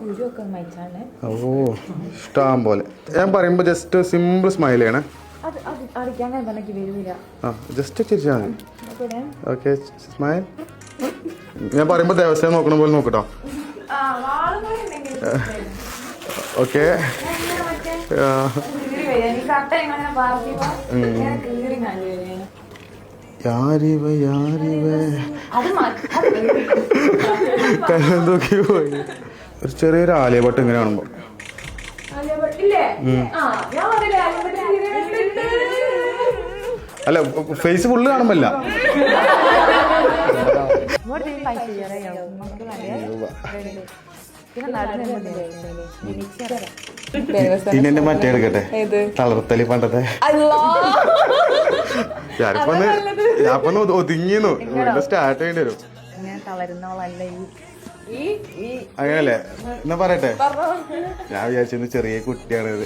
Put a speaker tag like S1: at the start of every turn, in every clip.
S1: ഓ ഇഷ്ടം പോലെ. ഞാൻ പറയുമ്പോ ജസ്റ്റ് സിമ്പിൾ സ്മൈൽ ചെയ്യണേ. ജസ്റ്റ് ചിരിച്ചാൽ മതി. Okay smile. ഞാൻ പറയുമ്പോ ദേവസ്വം നോക്കണ പോലെ നോക്കട്ടോ. ഓക്കെ കല്ലന്തൂക്കി പോയി. ഒരു ചെറിയൊരു ആലിയഭട്ട് ഇങ്ങനെ കാണുമ്പോ അല്ല ഫേസ് ഫുള്ള് കാണുമ്പല്ല. പിന്നെ എന്റെ മറ്റേ എടുക്കട്ടെ, തളർത്തലി പണ്ടത്തെ. ഞാനിപ്പൊന്ന് ഒതുങ്ങിന്നു, സ്റ്റാർട്ട് ചെയ്യേണ്ടി വരും. അങ്ങനല്ലേ എന്നാ പറയട്ടെ. ഞാൻ വിചാരിച്ചു ചെറിയ കുട്ടിയാണ് ഇത്.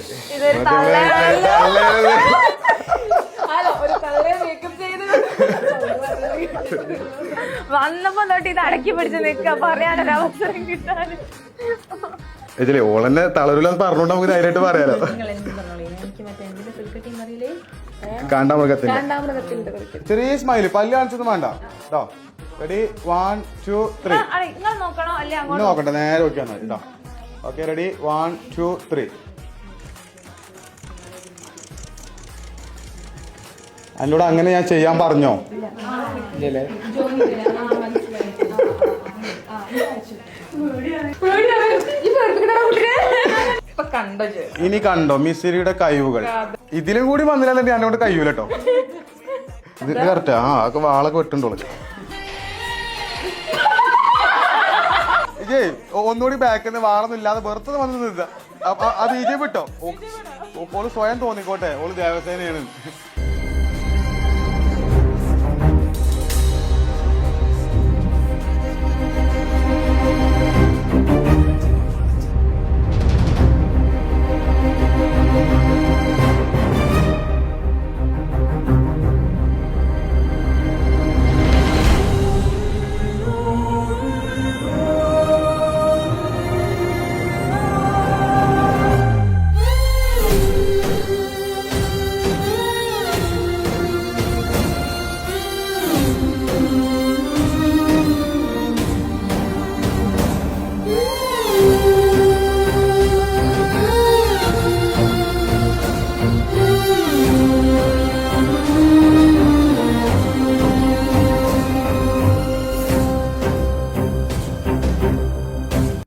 S2: വന്നപ്പോ തൊട്ട് ഇത് അടക്കി പിടിച്ച് നിക്ക, പറയാനൊരവസരം കിട്ടാൻ.
S1: ഇതിലെ ഓളന്നെ തളരൂലെന്ന് പറഞ്ഞോണ്ട് നമുക്ക് ധൈര്യമായിട്ട് പറയാലോ. കാണ്ടാമൃഗത്തിന്റെ ചെറിയ സ്മൈല്, പല്ല് കാണിച്ചൊന്നും വേണ്ട കേട്ടോ. റെഡി 1 2 3. നോക്കട്ടെ, നേരെ നോക്കിയാൽ മതി കേട്ടോ. Okay ready 1 2 3. എന്നോട് അങ്ങനെ ഞാൻ ചെയ്യാൻ പറഞ്ഞോ? ഇനി കണ്ടോ മിസ്സിരിയുടെ കഴിവുകൾ. ഇതിലും കൂടി വന്നില്ലാന്നുണ്ടെങ്കിൽ എന്നോട് കഴിയൂല കേട്ടോ. ഇത് കറക്റ്റാ. ആ വാളൊക്കെ വെട്ടുണ്ടോളൂ. ഇജയ് ഒന്നുകൂടി ബാക്കിൽ നിന്ന് വാളൊന്നും ഇല്ലാതെ വെറുതെ വന്ന് നിൽക്കുക. അത് ഇജയ് വിട്ടോ. ഓള് സ്വയം തോന്നിക്കോട്ടെ ഓള് ദേവസേനയാണ്.